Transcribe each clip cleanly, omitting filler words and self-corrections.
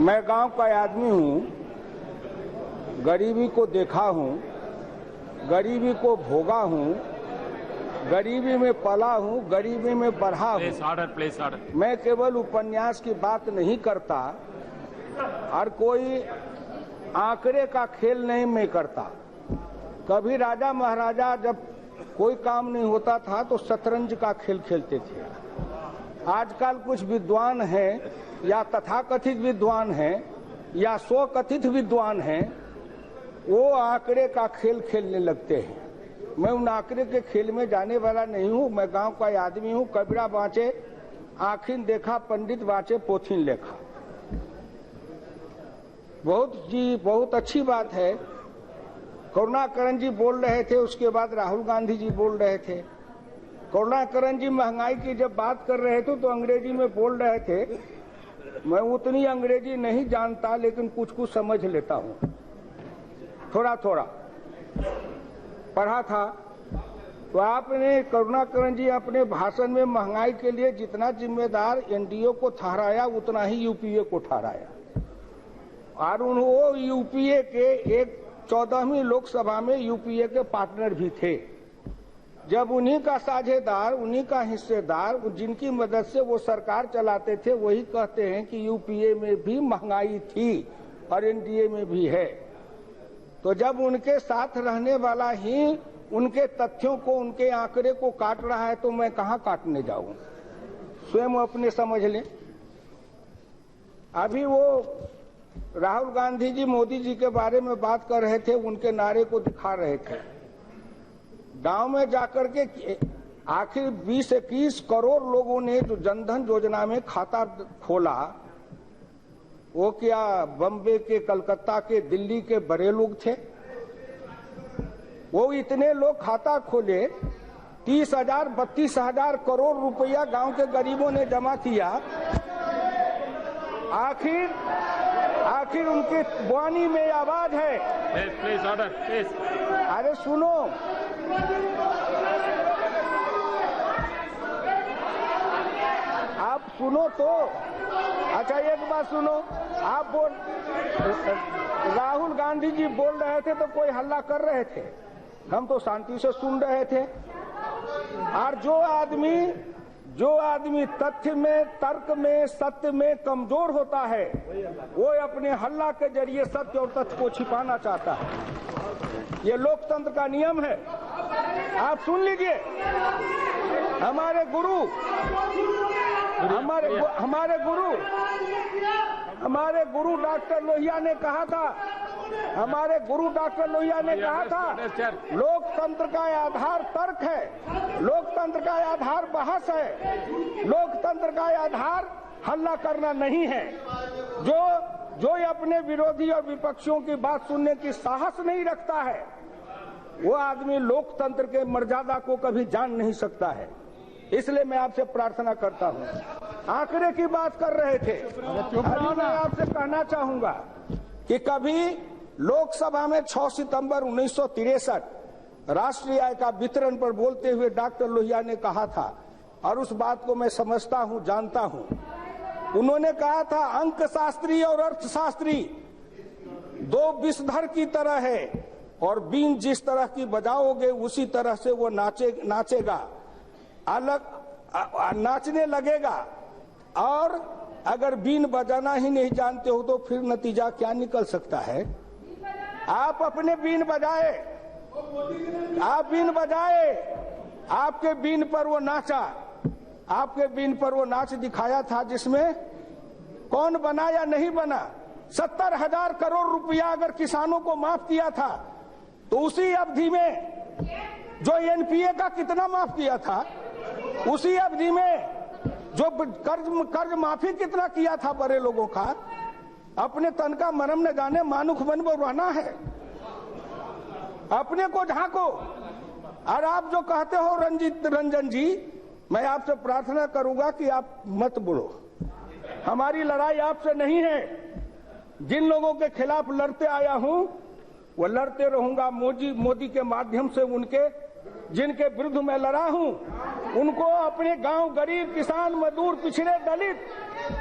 मैं गांव का आदमी हूँ, गरीबी को देखा हूँ, गरीबी को भोगा हूँ, गरीबी में पला हूँ, गरीबी में बढ़ा हूँ। मैं केवल उपन्यास की बात नहीं करता और कोई आंकड़े का खेल नहीं मैं करता। कभी राजा महाराजा जब कोई काम नहीं होता था तो शतरंज का खेल खेलते थे। आजकल कुछ विद्वान हैं या तथाकथित विद्वान हैं या स्वकथित विद्वान हैं, वो आंकड़े का खेल खेलने लगते हैं। मैं उन आंकड़े के खेल में जाने वाला नहीं हूँ। मैं गांव का आदमी हूँ। कबीरा बाँचे आँखिन देखा, पंडित बाँचे पोथीन लेखा। बहुत अच्छी बात है। करुणाकरण जी बोल रहे थे, उसके बाद राहुल गांधी जी बोल रहे थे। करुणाकरण जी महंगाई की जब बात कर रहे थे तो अंग्रेजी में बोल रहे थे। मैं उतनी अंग्रेजी नहीं जानता, लेकिन कुछ कुछ समझ लेता हूँ, थोड़ा थोड़ा पढ़ा था। तो आपने करुणाकरण जी अपने भाषण में महंगाई के लिए जितना जिम्मेदार एनडीए को ठहराया उतना ही यूपीए को ठहराया। और वो यूपीए के एक 14वीं लोकसभा में यूपीए के पार्टनर भी थे। जब उन्हीं का साझेदार, उन्हीं का हिस्सेदार, जिनकी मदद से वो सरकार चलाते थे, वही कहते हैं कि यूपीए में भी महंगाई थी और एनडीए में भी है। तो जब उनके साथ रहने वाला ही उनके तथ्यों को, उनके आंकड़े को काट रहा है तो मैं कहां काटने जाऊं? स्वयं अपने समझ लें। अभी वो राहुल गांधी जी मोदी जी के बारे में बात कर रहे थे, उनके नारे को दिखा रहे थे। गांव में जाकर के आखिर 20-21 करोड़ लोगों ने जो जनधन योजना में खाता खोला, वो क्या बम्बे के, कलकत्ता के, दिल्ली के बड़े लोग थे? वो इतने लोग खाता खोले, 30,000 32,000 करोड़ रुपया गांव के गरीबों ने जमा किया। आखिर उनकी वाणी में आवाज है। Please order please. अरे सुनो, आप सुनो तो। अच्छा एक बात सुनो, आप राहुल गांधी जी बोल रहे थे तो कोई हल्ला कर रहे थे, हम तो शांति से सुन रहे थे। और जो आदमी तथ्य में, तर्क में, सत्य में कमजोर होता है, वो अपने हल्ला के जरिए सत्य और तथ्य को छिपाना चाहता है। ये लोकतंत्र का नियम है। आप सुन लीजिए, हमारे गुरु डॉक्टर लोहिया ने कहा था, लोकतंत्र का आधार तर्क है, लोकतंत्र का आधार बहस है, लोकतंत्र का आधार हल्ला करना नहीं है। जो अपने विरोधी और विपक्षियों की बात सुनने की साहस नहीं रखता है, वो आदमी लोकतंत्र के मर्यादा को कभी जान नहीं सकता है। इसलिए मैं आपसे प्रार्थना करता हूँ। आंकड़े की बात कर रहे थे, अभी मैं आपसे कहना चाहूंगा कि कभी लोकसभा में 6 सितंबर 1963 राष्ट्रीय आय का वितरण पर बोलते हुए डॉक्टर लोहिया ने कहा था, और उस बात को मैं समझता हूँ, जानता हूँ। उन्होंने कहा था, अंक शास्त्री और अर्थशास्त्री दो विषधर की तरह है, और बीन जिस तरह की बजाओगे उसी तरह से वो नाचेगा, नाचने लगेगा। और अगर बीन बजाना ही नहीं जानते हो तो फिर नतीजा क्या निकल सकता है? आप अपने बीन बजाए, आपके बीन पर वो नाचा, आपके बीन पर वो नाच दिखाया था, जिसमें कौन बना या नहीं बना। 70,000 करोड़ रुपया अगर किसानों को माफ किया था, तो उसी अवधि में जो एनपीए का कितना माफ किया था, उसी अवधि में जो कर्ज माफी कितना किया था बड़े लोगों का। अपने तन का मरम न जाने मानुख बन वो रहना है, अपने को झांको। और आप जो कहते हो रंजन जी, मैं आपसे प्रार्थना करूंगा कि आप मत बोलो। हमारी लड़ाई आपसे नहीं है। जिन लोगों के खिलाफ लड़ते आया हूं, वो लड़ते रहूंगा। मोदी के माध्यम से जिनके विरुद्ध मैं लड़ा हूं, उनको अपने गांव, गरीब, किसान, मजदूर, पिछड़े, दलित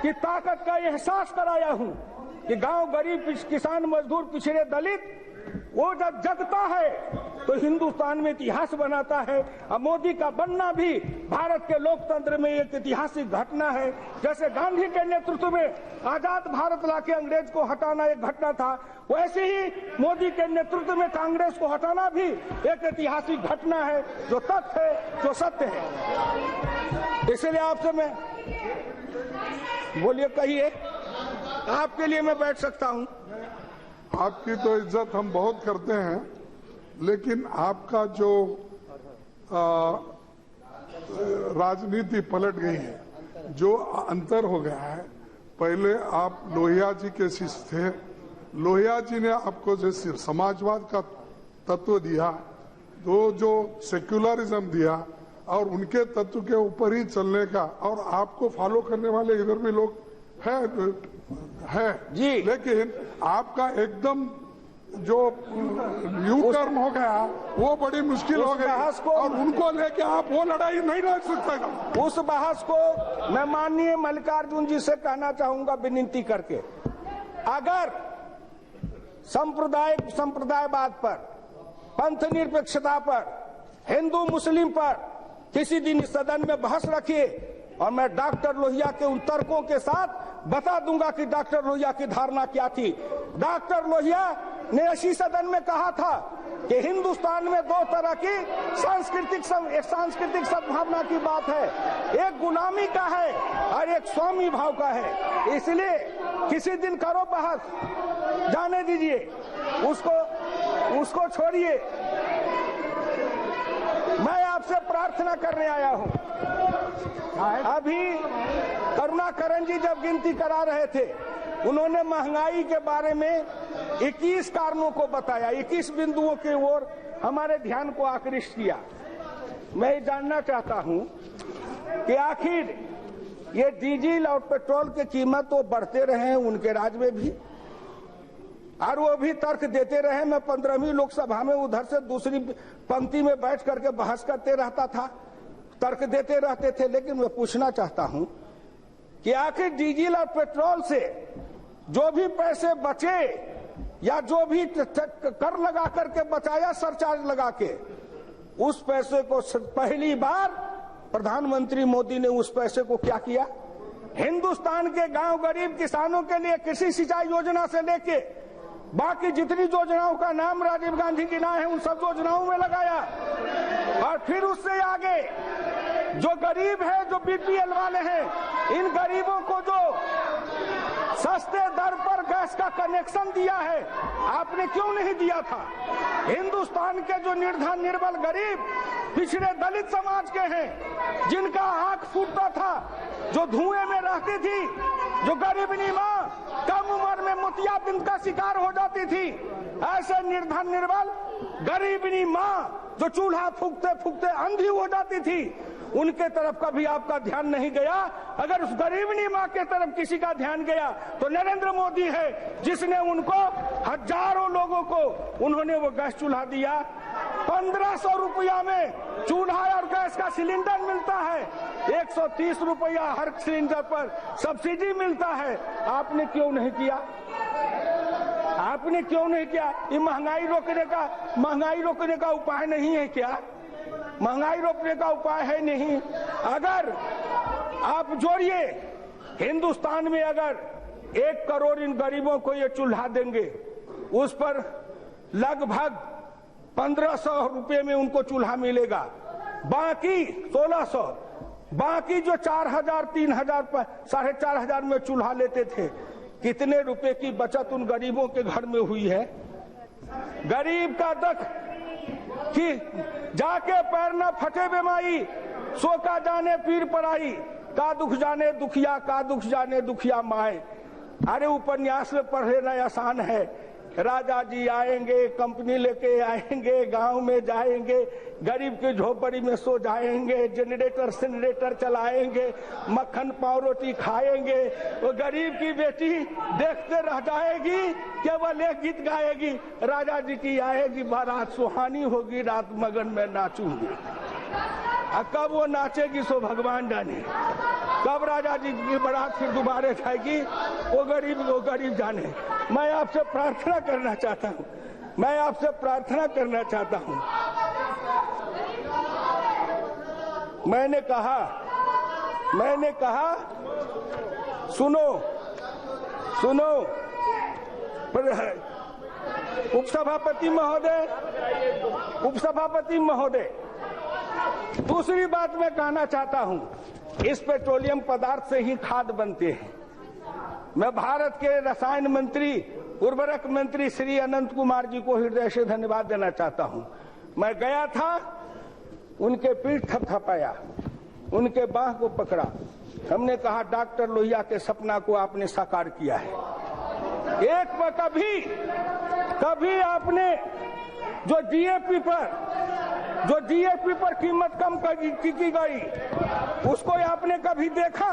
की ताकत का एहसास कराया हूं। कि गांव गरीब किसान मजदूर पिछड़े दलित वो जब जगता है तो हिंदुस्तान में इतिहास बनाता है। अब मोदी का बनना भी भारत के लोकतंत्र में एक ऐतिहासिक घटना है। जैसे गांधी के नेतृत्व में आजाद भारत लाके अंग्रेज को हटाना एक घटना था, वैसे ही मोदी के नेतृत्व में कांग्रेस को हटाना भी एक ऐतिहासिक घटना है, जो तथ्य है, जो सत्य है। इसलिए आपसे मैं बोलिए, कहिए, आपके लिए मैं बैठ सकता हूं। आपकी तो इज्जत हम बहुत करते हैं, लेकिन आपका जो राजनीति पलट गई है, जो अंतर हो गया है। पहले आप लोहिया जी के शिष्य थे, लोहिया जी ने आपको जैसे समाजवाद का तत्व दिया, तो जो सेक्युलरिज्म दिया और उनके तत्व के ऊपर ही चलने का, और आपको फॉलो करने वाले इधर भी लोग है जी। लेकिन आपका एकदम जो न्यू टर्म हो गया वो बड़ी मुश्किल हो गई, और उनको लेके आप वो लड़ाई नहीं लड़ सकते। उस बहस को मैं माननीय मल्लिकार्जुन जी से कहना चाहूंगा विनती करके, अगर संप्रदायवाद पर, पंथ निरपेक्षता पर, हिंदू मुस्लिम पर किसी दिन सदन में बहस रखिए, और मैं डॉक्टर लोहिया के उन तर्कों के साथ बता दूंगा कि डॉक्टर लोहिया की धारणा क्या थी। डॉक्टर लोहिया ने इसी सदन में कहा था कि हिंदुस्तान में दो तरह की सांस्कृतिक सद्भावना की बात है, एक गुलामी का है और एक स्वामी भाव का है। इसलिए किसी दिन करो बहस, जाने दीजिए, उसको छोड़िए। मैं आपसे प्रार्थना करने आया हूं। अभी करुणाकरण जी जब गिनती करा रहे थे, उन्होंने महंगाई के बारे में 21 कारणों को बताया, 21 बिंदुओं की ओर हमारे ध्यान को आकृष्ट किया। मैं जानना चाहता हूं कि आखिर ये डीजल और पेट्रोल की कीमत तो बढ़ते रहे हैं उनके राज में भी, और वो भी तर्क देते रहे। मैं 15वीं लोकसभा में उधर से दूसरी पंक्ति में बैठ करके बहस करते रहता था, तर्क देते रहते थे। लेकिन मैं पूछना चाहता हूं कि आखिर डीजल और पेट्रोल से जो भी पैसे बचे, या जो भी कर लगा करके बचाया, सरचार्ज लगा के, उस पैसे को पहली बार प्रधानमंत्री मोदी ने उस पैसे को क्या किया? हिंदुस्तान के गांव गरीब किसानों के लिए कृषि सिंचाई योजना से लेके बाकी जितनी योजनाओं का नाम राजीव गांधी जी ना है, उन सब योजनाओं में लगाया। और फिर उससे आगे जो गरीब है, जो बीपीएल वाले हैं, इन गरीबों को जो सस्ते दर पर गैस का कनेक्शन दिया है, आपने क्यों नहीं दिया था? हिंदुस्तान के जो निर्धन निर्बल गरीब पिछड़े दलित समाज के हैं, जिनका आंख फूटता था, जो धुएं में रहती थी, जो गरीबनी माँ कम उम्र में मोतियाबिंद का शिकार हो जाती थी, ऐसे निर्धन निर्बल गरीबनी माँ जो चूल्हा फूकते फूकते अंधी हो जाती थी, उनके तरफ कभी आपका ध्यान नहीं गया। अगर उस गरीबनी माँ के तरफ किसी का ध्यान गया तो नरेंद्र मोदी है, जिसने उनको हजारों लोगों को उन्होंने वो गैस चूल्हा दिया। 1500 रुपया में चूल्हा और गैस का सिलेंडर मिलता है, 130 रुपया हर सिलेंडर पर सब्सिडी मिलता है। आपने क्यों नहीं किया? आपने क्यों नहीं किया? ये महंगाई रोकने का उपाय नहीं है क्या? महंगाई रोकने का उपाय है नहीं। अगर आप जोड़िए, हिंदुस्तान में अगर 1 करोड़ इन गरीबों को ये चूल्हा देंगे, उस पर लगभग 1500 रुपये में उनको चूल्हा मिलेगा, बाकी 1600, बाकी जो 4000, 3000, 4500 में चूल्हा लेते थे, कितने रुपए की बचत उन गरीबों के घर में हुई है? गरीब का दुख कि जाके पैर न फटे बेमाई, सो का जाने पीर पराई, का दुख जाने दुखिया, का दुख जाने दुखिया माए। अरे उपन्यास में पढ़ लेना आसान है, राजा जी आएंगे, कंपनी लेके आएंगे, गांव में जाएंगे, गरीब की झोपड़ी में सो जाएंगे, जनरेटर चलाएंगे, मक्खन पाव रोटी खाएंगे। वो गरीब की बेटी देखते रह जाएगी, केवल एक गीत गाएगी, राजा जी की आएगी बारात, सुहानी होगी रात, मगन में नाचूंगी। कब वो नाचेगी सो भगवान जाने, कब राजा जी की बारात फिर दोबारा जाएगी वो गरीब जाने। मैं आपसे प्रार्थना करना चाहता हूँ, मैं आपसे प्रार्थना करना चाहता हूँ। मैंने कहा सुनो उपसभापति महोदय, दूसरी बात मैं कहना चाहता हूं, इस पेट्रोलियम पदार्थ से ही खाद बनते हैं। मैं भारत के रसायन मंत्री, उर्वरक मंत्री श्री अनंत कुमार जी को हृदय से धन्यवाद देना चाहता हूं। मैं गया था, उनके पीठ थपथपाया, उनके बाह को पकड़ा, हमने कहा डॉक्टर लोहिया के सपना को आपने साकार किया है। एक पर कभी आपने जो डीएपी पर कीमत कम की गई उसको आपने कभी देखा?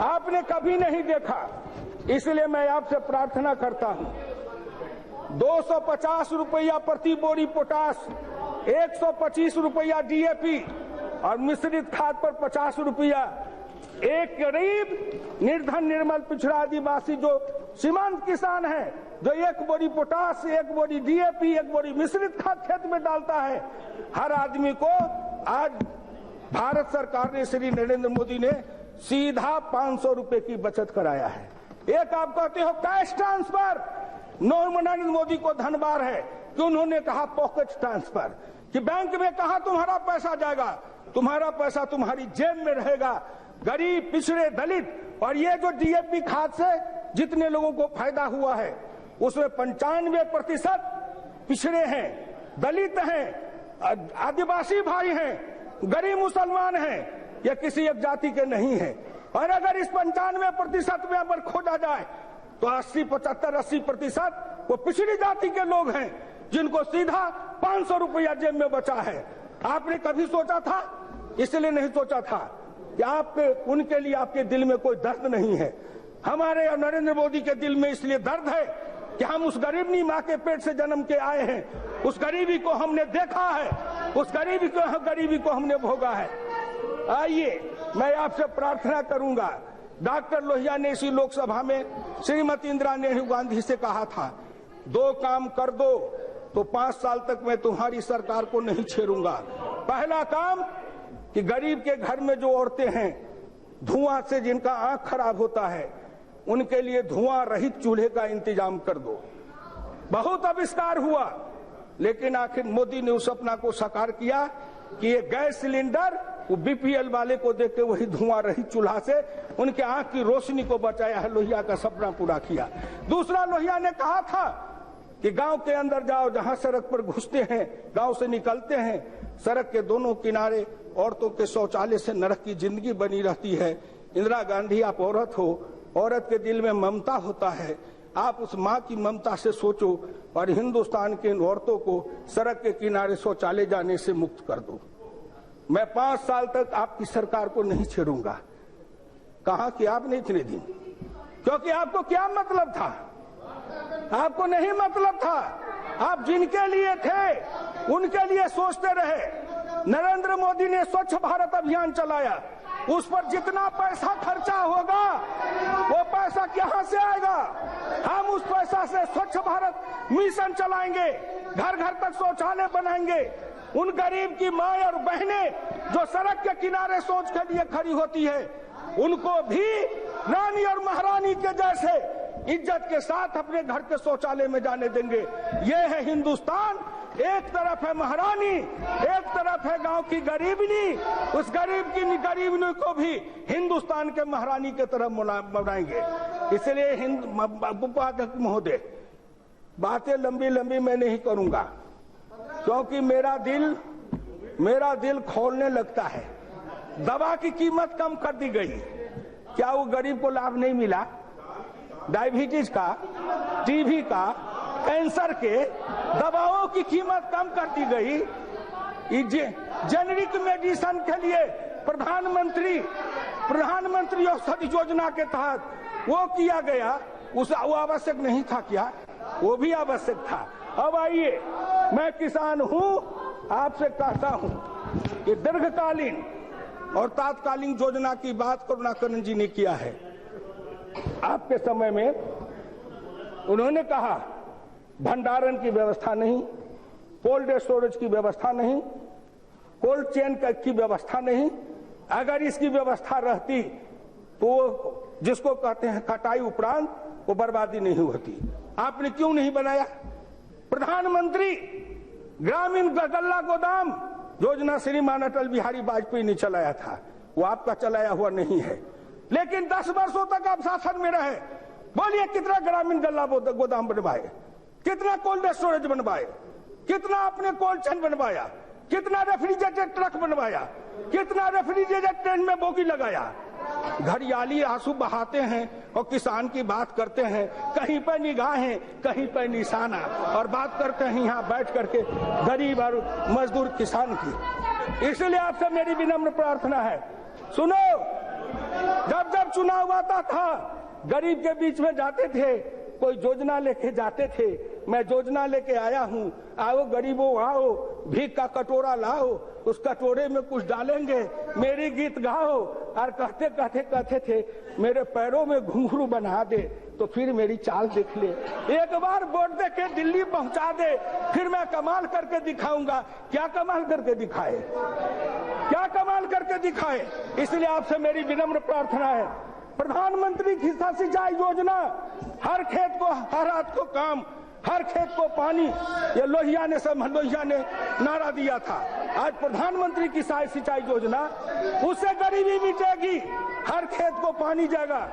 आपने कभी नहीं देखा। इसलिए मैं आपसे प्रार्थना करता हूं, 250 रुपया प्रति बोरी पोटास, 125 रुपया डीएपी और मिश्रित खाद पर 50 रुपया। एक गरीब निर्धन निर्मल पिछड़ा आदिवासी जो सीमांत किसान है, जो एक बोरी पोटास, एक बोरी डीएपी, एक बोरी मिश्रित खाद खेत में डालता है, हर आदमी को आज भारत सरकार ने, श्री नरेंद्र मोदी ने सीधा 500 रुपए की बचत कराया है। एक आप कहते हो कैश ट्रांसफर, नरेंद्र मोदी को धन्यवाद है कि उन्होंने कहा पॉकेट ट्रांसफर, कि बैंक में कहा तुम्हारा पैसा जाएगा, तुम्हारा पैसा तुम्हारी जेब में रहेगा। गरीब, पिछड़े, दलित, और ये जो डीएपी खाद से जितने लोगों को फायदा हुआ है उसमें 95% पिछड़े हैं, दलित हैं, आदिवासी भाई हैं, गरीब मुसलमान हैं, या किसी एक जाति के नहीं है। और अगर इस 95% में अगर खोजा जाए तो 80-85-80% वो पिछड़ी जाति के लोग हैं जिनको सीधा 500 रुपया जेब में बचा है। आपने कभी सोचा था? इसलिए नहीं सोचा था कि आपके उनके लिए आपके दिल में कोई दर्द नहीं है। हमारे नरेंद्र मोदी के दिल में इसलिए दर्द है कि हम उस गरीबनी माँ के पेट से जन्म के आए हैं, उस गरीबी को हमने देखा है, उस गरीबी को हमने भोगा है। आइए, मैं आपसे प्रार्थना करूंगा, डॉक्टर लोहिया ने इसी लोकसभा में श्रीमती इंदिरा नेहरू गांधी से कहा था, 2 काम कर दो तो 5 साल तक मैं तुम्हारी सरकार को नहीं छेड़ूंगा। पहला काम कि गरीब के घर में जो औरतें हैं, धुआं से जिनका आंख खराब होता है, उनके लिए धुआं रहित चूल्हे का इंतजाम कर दो। बहुत आविष्कार हुआ, लेकिन आखिर मोदी ने उस सपना को साकार किया कि ये गैस सिलेंडर वो बीपीएल वाले को देके वही धुआं रहित चूल्हा से उनके आंख की रोशनी को बचाया है। लोहिया का सपना पूरा किया। दूसरा, लोहिया ने कहा था कि गांव के अंदर जाओ, जहां सड़क पर घुसते हैं, गांव से निकलते हैं, सड़क के दोनों किनारे औरतों के शौचालय से नरक की जिंदगी बनी रहती है। इंदिरा गांधी, आप औरत हो, औरत के दिल में ममता होता है, आप उस माँ की ममता से सोचो और हिंदुस्तान के औरतों को सड़क के किनारे शौचालय जाने से मुक्त कर दो। मैं 5 साल तक आपकी सरकार को नहीं छेड़ूंगा। कहा कि आपने इतने दिन, क्योंकि आपको क्या मतलब था? आपको नहीं मतलब था। आप जिनके लिए थे उनके लिए सोचते रहे। नरेंद्र मोदी ने स्वच्छ भारत अभियान चलाया, उस पर जितना पैसा खर्चा होगा वो पैसा कहां से आएगा? हम उस पैसा से स्वच्छ भारत मिशन चलाएंगे, घर घर तक शौचालय बनाएंगे। उन गरीब की माँ और बहनें जो सड़क के किनारे शौच के लिए खड़ी होती है, उनको भी रानी और महारानी के जैसे इज्जत के साथ अपने घर के शौचालय में जाने देंगे। ये है हिंदुस्तान। एक तरफ है महारानी, एक तरफ है गांव की गरीबनी। उस गरीबनी को भी हिंदुस्तान के महारानी के तरफ बनाएंगे। इसलिए उपाध्यक्ष महोदय, बातें लंबी लंबी मैं नहीं करूंगा, क्योंकि मेरा दिल खोलने लगता है। दवा की कीमत कम कर दी गई, क्या वो गरीब को लाभ नहीं मिला? डायबिटीज का, टीबी का, कैंसर के दवाओं की कीमत कम कर दी गई। जेनरिक मेडिसिन के लिए प्रधानमंत्री औषधि योजना के तहत वो किया गया, वो आवश्यक नहीं था क्या? वो भी आवश्यक था। अब आइए, मैं किसान हूं, आपसे कहता हूं, कि दीर्घकालीन और तात्कालिक योजना की बात करुणाकरण जी ने किया है। आपके समय में उन्होंने कहा भंडारण की व्यवस्था नहीं, कोल्ड स्टोरेज की व्यवस्था नहीं, कोल्ड चेन की व्यवस्था नहीं। अगर इसकी व्यवस्था रहती तो जिसको कहते हैं कटाई उपरांत वो बर्बादी नहीं होती। आपने क्यों नहीं बनाया? प्रधानमंत्री ग्रामीण गल्ला गोदाम योजना श्रीमान अटल बिहारी वाजपेयी ने चलाया था, वो आपका चलाया हुआ नहीं है। लेकिन 10 वर्षों तक आप शासन में रहे, बोलिए कितना ग्रामीण गल्ला गोदाम बनवाए, कितना कोल्ड स्टोरेज बनवाए, कितना आपने कोल्ड चेन बनवाया, कितना रेफ्रिजरेटेड ट्रक बनवाया, कितना रेफ्रिजरेटेड ट्रेन में बोगी लगाया। घड़ियाली आंसू बहाते हैं और किसान की बात करते हैं, कहीं पर निगाहें कहीं पर निशाना, और बात करते हैं यहाँ बैठ करके गरीब और मजदूर किसान की। इसलिए आपसे मेरी विनम्र प्रार्थना है, सुनो, जब जब चुनाव आता था गरीब के बीच में जाते थे, कोई योजना लेके जाते थे, मैं योजना लेके आया हूँ, आओ गरीबों आओ, भीख का कटोरा लाओ, उस कटोरे में कुछ डालेंगे, मेरी गीत गाओ, और कहते कहते कहते थे मेरे पैरों में घुंघरू बना दे तो फिर मेरी चाल देख ले, एक बार वोट दे के दिल्ली पहुंचा दे, फिर मैं कमाल करके दिखाऊंगा। क्या कमाल करके दिखाए, क्या कमाल करके दिखाए? इसलिए आपसे मेरी विनम्र प्रार्थना है, प्रधानमंत्री किसान सिंचाई योजना, हर खेत को हर हाथ को काम, हर खेत को पानी, ये लोहिया ने नारा दिया था। आज प्रधानमंत्री किसान सिंचाई योजना, उससे गरीबी मिटेगी, हर खेत को पानी जाएगा,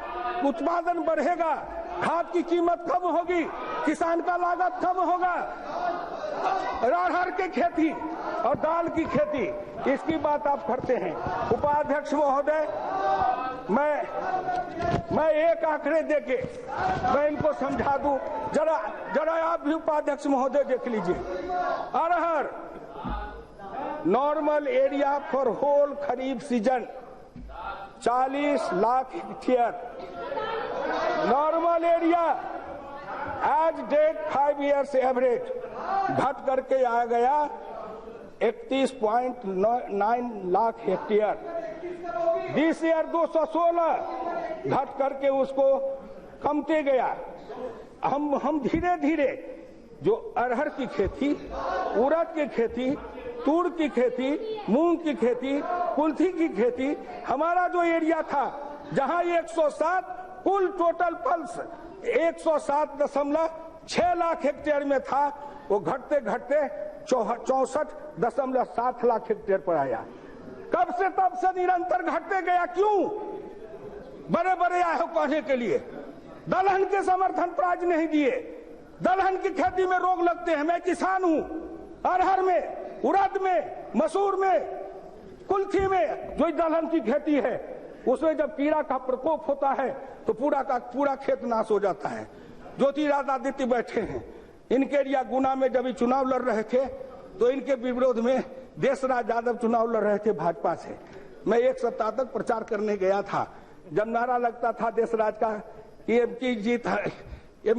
उत्पादन बढ़ेगा, खाद की कीमत कम होगी, किसान का लागत कम होगा, अरहर की खेती और दाल की खेती, इसकी बात आप करते हैं। उपाध्यक्ष महोदय, मैं एक आंकड़े देके मैं इनको समझा दूं, जरा आप भी उपाध्यक्ष महोदय देख लीजिए। अरहर normal area for whole kharif season 40 lakh hectare, normal area as date 5 years average घट करके आ गया 31.9 लाख हेक्टेयर। दिस ईयर 216 घट करके उसको कमते गया। हम धीरे धीरे जो अरहर की खेती, उड़द की खेती, तूर की खेती, मूंग की खेती, कुल्थी की खेती, हमारा जो एरिया था जहां 107 कुल टोटल पल्स 107.6 लाख हेक्टेयर में था, वो घटते घटते 64.7 लाख हेक्टेयर पर आया। कब से तब से निरंतर घटते गया। क्यों? बड़े बड़े आए हो कहने के लिए, दलहन के समर्थन प्राइज नहीं दिए, दलहन की खेती में रोग लगते हैं। मैं किसान हूं, अरहर में, उड़द में, मसूर में, कुल्थी में जो दलहन की खेती है, उसमें जब कीड़ा का प्रकोप होता है तो पूरा का पूरा खेत नाश हो जाता है। ज्योतिरादित्य बैठे हैं, इनके एरिया गुना में जब चुनाव लड़ रहे थे तो इनके विरोध में देशराज यादव चुनाव लड़ रहे थे भाजपा से। मैं 1 सप्ताह तक प्रचार करने गया था। जब नारा लगता था देशराज का कि एम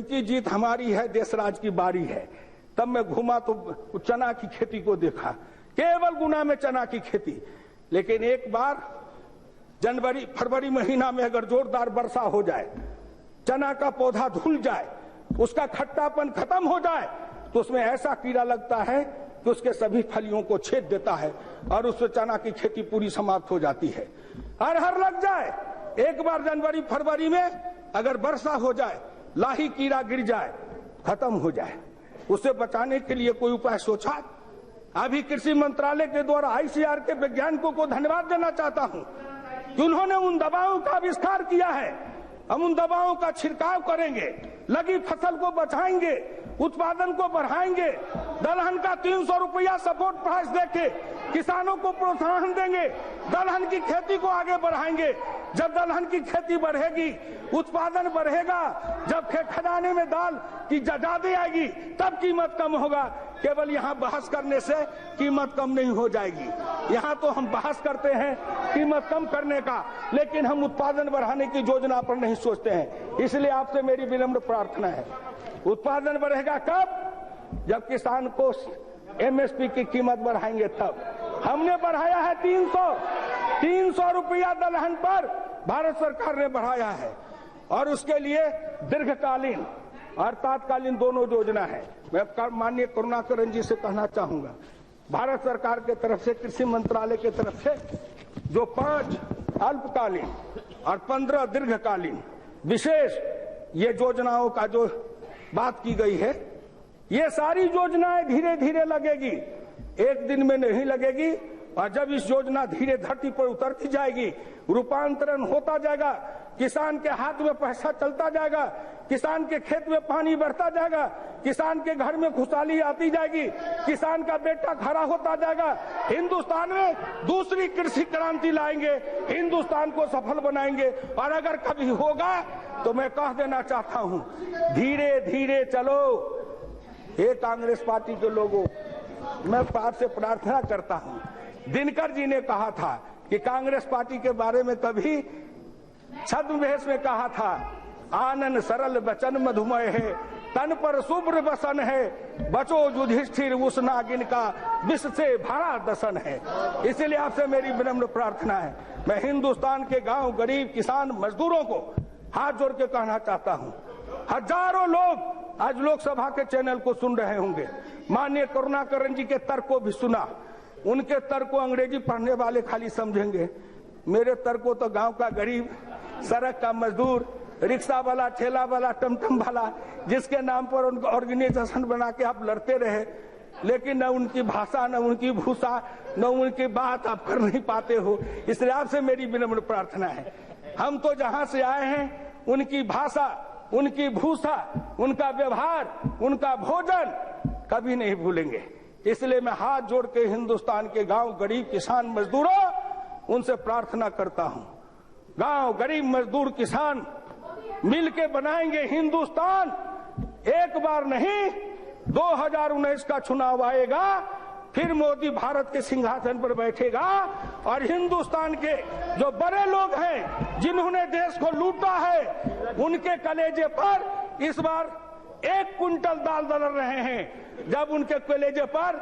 की जीत हमारी है, देशराज की बारी है, तब मैं घूमा तो चना की खेती को देखा, केवल गुना में चना की खेती। लेकिन एक बार जनवरी फरवरी महीना में अगर जोरदार वर्षा हो जाए, चना का पौधा धुल जाए, उसका खट्टापन खत्म हो जाए, तो उसमें ऐसा कीड़ा लगता है कि उसके सभी फलियों को छेद देता है और उससे चना की खेती पूरी समाप्त हो जाती है। अरहर लग जाए, एक बार जनवरी फरवरी में अगर वर्षा हो जाए, लाही कीड़ा गिर जाए, खत्म हो जाए। उसे बचाने के लिए कोई उपाय सोचा? अभी कृषि मंत्रालय के द्वारा आईसीआर के वैज्ञानिकों को धन्यवाद देना चाहता हूं कि उन्होंने उन दवाओं का आविष्कार किया है। हम उन दवाओं का छिड़काव करेंगे, लगी फसल को बचाएंगे, उत्पादन को बढ़ाएंगे, दलहन का 300 रुपया सपोर्ट प्राइस देके किसानों को प्रोत्साहन देंगे, दलहन की खेती को आगे बढ़ाएंगे। जब दलहन की खेती बढ़ेगी, उत्पादन बढ़ेगा, जब खजाने में दाल की ज्यादा आएगी, तब कीमत कम होगा। केवल यहाँ बहस करने से कीमत कम नहीं हो जाएगी। यहाँ तो हम बहस करते हैं कीमत कम करने का, लेकिन हम उत्पादन बढ़ाने की योजना पर नहीं सोचते हैं। इसलिए आपसे मेरी विनम्र प्रार्थना है, उत्पादन बढ़ेगा कब? जब किसान को एमएसपी की कीमत बढ़ाएंगे तब। हमने बढ़ाया है 300 रुपया दलहन पर भारत सरकार ने बढ़ाया है। और उसके लिए दीर्घकालीन और तात्कालीन दोनों योजना है। मैं माननीय करुणाकरण जी से कहना चाहूंगा, भारत सरकार के तरफ से, कृषि मंत्रालय के तरफ से जो 5 अल्पकालीन और 15 दीर्घकालीन विशेष ये योजनाओं का जो बात की गई है, ये सारी योजनाएं धीरे धीरे लगेगी, एक दिन में नहीं लगेगी। और जब इस योजना धीरे धरती पर उतरती जाएगी, रूपांतरण होता जाएगा, किसान के हाथ में पैसा चलता जाएगा, किसान के खेत में पानी बढ़ता जाएगा, किसान के घर में खुशहाली आती जाएगी, किसान का बेटा खड़ा होता जाएगा, हिंदुस्तान में दूसरी कृषि क्रांति लाएंगे, हिंदुस्तान को सफल बनाएंगे। और अगर कभी होगा तो मैं कह देना चाहता हूं, धीरे धीरे चलो। हे कांग्रेस पार्टी के लोगों, मैं आपसे प्रार्थना करता हूं, दिनकर जी ने कहा था कि कांग्रेस पार्टी के बारे में कभी छद्मवेश में कहा था, आनन सरल बचन मधुमय है, तन पर शुभ्र बसन है, बचो युधिष्ठिर उस नागिन का, विष से भरा दसन है। इसलिए आपसे मेरी विनम्र प्रार्थना है, मैं हिंदुस्तान के गांव, गरीब, किसान, मजदूरों को हाथ जोड़ के कहना चाहता हूं, हजारों लोग आज लोकसभा के चैनल को सुन रहे होंगे, माननीय करुणाकरण जी के तर्क को भी सुना। उनके तर्क को अंग्रेजी पढ़ने वाले खाली समझेंगे, मेरे तर्क को तो गांव का गरीब, सड़क का मजदूर, रिक्शा वाला, ठेला वाला, टमटम वाला, जिसके नाम पर उनका ऑर्गेनाइजेशन बना के आप लड़ते रहे, लेकिन न उनकी भाषा, न उनकी भूषा, न उनकी बात आप कर नहीं पाते हो। इसलिए आपसे मेरी विनम्र प्रार्थना है, हम तो जहां से आए हैं उनकी भाषा, उनकी भूषा, उनका व्यवहार, उनका भोजन कभी नहीं भूलेंगे। इसलिए मैं हाथ जोड़ के हिंदुस्तान के गांव, गरीब, किसान, मजदूरों उनसे प्रार्थना करता हूं, गांव, गरीब, मजदूर, किसान मिलके बनाएंगे हिंदुस्तान। एक बार नहीं, 2019 का चुनाव आएगा, फिर मोदी भारत के सिंहासन पर बैठेगा और हिंदुस्तान के जो बड़े लोग हैं जिन्होंने देश को लूटा है, उनके कलेजे पर इस बार 1 कुंटल दाल दल रहे हैं, जब उनके कलेजे पर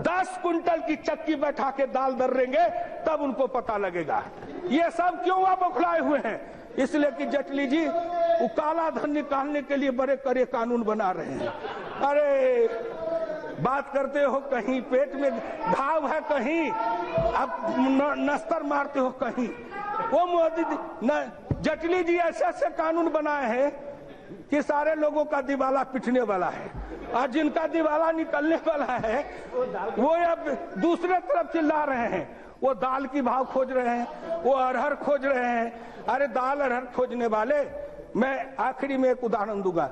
10 कुंटल की चक्की बैठा के दाल दर्रेंगे तब उनको पता लगेगा। ये सब क्यों आप उखड़ाए हुए हैं? इसलिए कि जेटली जी वो काला धन निकालने के लिए बड़े कड़े कानून बना रहे हैं। अरे बात करते हो, कहीं पेट में घाव है, कहीं अब नस्तर मारते हो, कहीं वो मोदी जेटली जी ऐसे ऐसे कानून बनाए हैं कि सारे लोगों का दिवाला पिटने वाला है, और जिनका दिवाला निकलने वाला है वो अब दूसरे तरफ चिल्ला रहे हैं, वो दाल की भाव खोज रहे हैं, वो अरहर खोज रहे हैं। अरे दाल अरहर खोजने वाले, मैं आखिरी में एक उदाहरण दूंगा।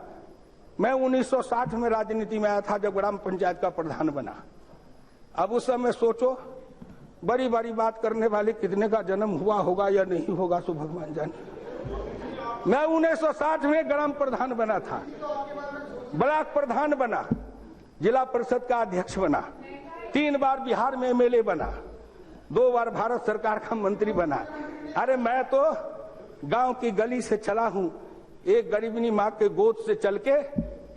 मैं 1960 में राजनीति में आया था, जब ग्राम पंचायत का प्रधान बना। अब उस समय सोचो, बड़ी बड़ी बात करने वाले कितने का जन्म हुआ होगा या नहीं होगा, सो भगवान जाने। मैं 1960 में ग्राम प्रधान बना था, ब्लॉक प्रधान बना, जिला परिषद का अध्यक्ष बना, 3 बार बिहार में एमएलए बना, 2 बार भारत सरकार का मंत्री बना। अरे मैं तो गांव की गली से चला हूं, एक गरीबनी माँ के गोद से चल के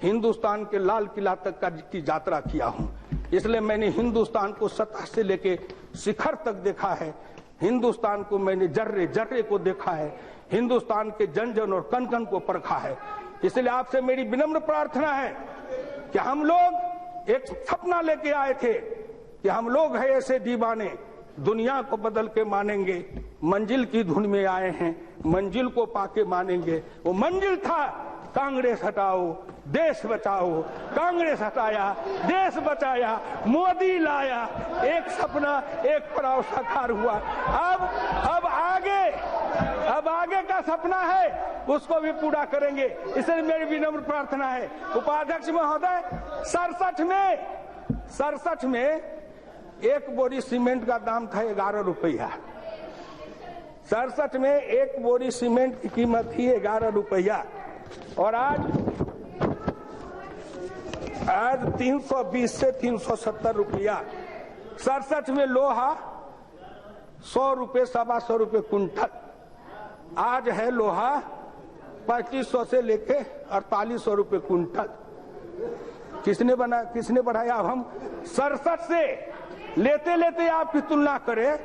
हिंदुस्तान के लाल किला तक की यात्रा किया हूं। इसलिए मैंने हिंदुस्तान को सतह से लेके शिखर तक देखा है, हिंदुस्तान को मैंने जर्रे जर्रे को देखा है, हिंदुस्तान के जन जन और कण कण को परखा है। इसलिए आपसे मेरी विनम्र प्रार्थना है कि हम लोग एक सपना लेके आए थे कि हम लोग हैं ऐसे दीवाने, दुनिया को बदल के मानेंगे, मंजिल की धुन में आए हैं, मंजिल को पाके मानेंगे। वो मंजिल था कांग्रेस हटाओ देश बचाओ, कांग्रेस हटाया देश बचाया, मोदी लाया, एक सपना एक पड़ाव साकार हुआ। अब आगे का सपना है, उसको भी पूरा करेंगे। इसलिए मेरी विनम्र प्रार्थना है, उपाध्यक्ष महोदय, 67 में 1 बोरी सीमेंट का दाम था 11 रुपया। 67 में 1 बोरी सीमेंट की कीमत थी 11 रुपया, और आज 320 से 370 रुपया। 67 में लोहा 100 रुपये, 125 रुपये कुंटल। आज है लोहा 2500 से लेके 4800 रुपये कुंटल। किसने बढ़ाया? अब हम 67 से लेते लेते आपकी तुलना करें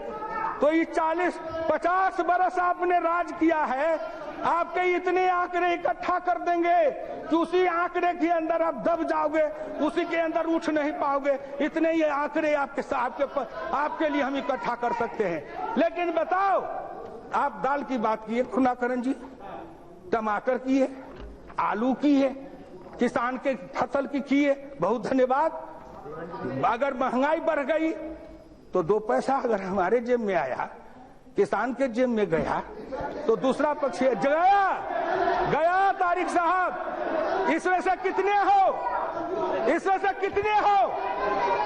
तो ये 40-50 बरस आपने राज किया है, आपके इतने आंकड़े इकट्ठा कर देंगे कि उसी आंकड़े के अंदर आप दब जाओगे, उसी के अंदर उठ नहीं पाओगे। इतने ये आंकड़े आपके लिए हम इकट्ठा कर सकते हैं। लेकिन बताओ, आप दाल की बात किए करुणाकरण जी, टमाटर की है, आलू की है, किसान के फसल की है, बहुत धन्यवाद। अगर महंगाई बढ़ गई तो 2 पैसा अगर हमारे जेब में आया, किसान के जेब में गया, तो दूसरा पक्ष गया तारिक साहब। इसमें से कितने हो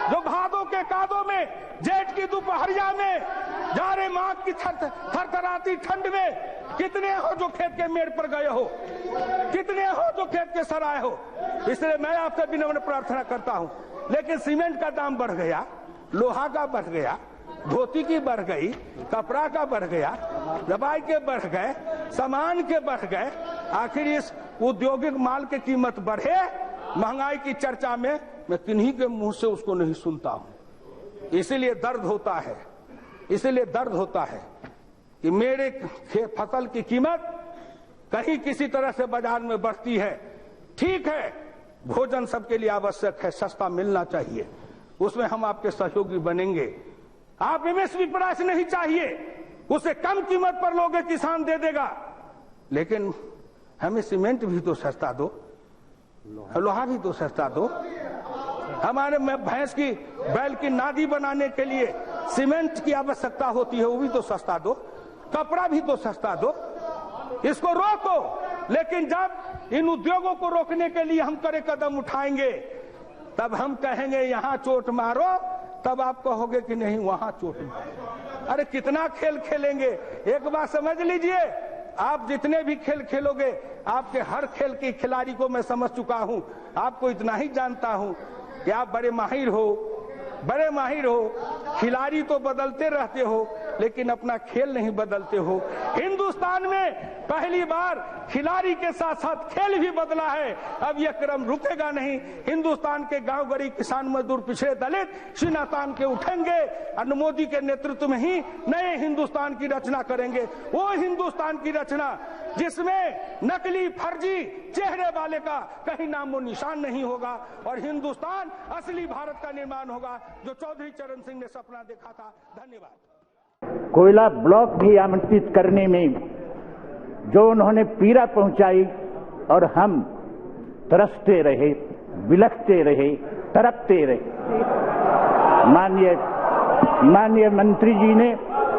जो भादों के कादों में, जेठ की दोपहरिया में, जाड़े माघ की थरथराती ठंड में, कितने हो जो खेत के मेड़ पर गए हो, कितने हो जो खेत के सराय हो। इसलिए मैं आपसे विनम्र प्रार्थना करता हूं। लेकिन सीमेंट का दाम बढ़ गया, लोहा का बढ़ गया, धोती की बढ़ गई, कपड़ा का बढ़ गया, दवाई के बढ़ गए, सामान के बढ़ गए। आखिर इस औद्योगिक माल की कीमत बढ़े, महंगाई की चर्चा में मैं किन्हीं के मुंह से उसको नहीं सुनता हूं। इसीलिए दर्द होता है कि मेरे फसल की कीमत कहीं किसी तरह से बाजार में बढ़ती है। ठीक है, भोजन सबके लिए आवश्यक है, सस्ता मिलना चाहिए, उसमें हम आपके सहयोगी बनेंगे। आप एमएसपी प्राइस नहीं चाहिए, उसे कम कीमत पर लोगे, किसान दे देगा। लेकिन हमें सीमेंट भी तो सस्ता दो, लोहा भी तो सस्ता दो। हमारे में भैंस की बैल की नादी बनाने के लिए सीमेंट की आवश्यकता होती है, वो भी तो सस्ता दो। कपड़ा भी तो सस्ता दो। इसको रोको। लेकिन जब इन उद्योगों को रोकने के लिए हम कड़े कदम उठाएंगे, तब हम कहेंगे यहां चोट मारो, तब आप कहोगे कि नहीं वहां चोट मारो। अरे कितना खेल खेलेंगे। एक बात समझ लीजिए, आप जितने भी खेल खेलोगे, आपके हर खेल के खिलाड़ी को मैं समझ चुका हूं। आपको इतना ही जानता हूं कि आप बड़े माहिर हो। खिलाड़ी तो बदलते रहते हो, लेकिन अपना खेल नहीं बदलते हो। हिंदुस्तान में पहली बार खिलाड़ी के साथ साथ खेल भी बदला है। अब यह क्रम रुकेगा नहीं। हिंदुस्तान के गांव गरीब, किसान, मजदूर, पिछड़े, दलित सीना तान के उठेंगे और मोदी के नेतृत्व में ही नए हिंदुस्तान की रचना करेंगे। वो हिंदुस्तान की रचना जिसमें नकली, फर्जी चेहरे वाले का कहीं नामो निशान नहीं होगा, और हिंदुस्तान असली भारत का निर्माण होगा, जो चौधरी चरण सिंह ने सपना देखा था। धन्यवाद। कोयला ब्लॉक भी आवंटित करने में जो उन्होंने पीड़ा पहुंचाई, और हम तरसते रहे, बिलखते रहे, तड़पते रहे। माननीय मंत्री जी ने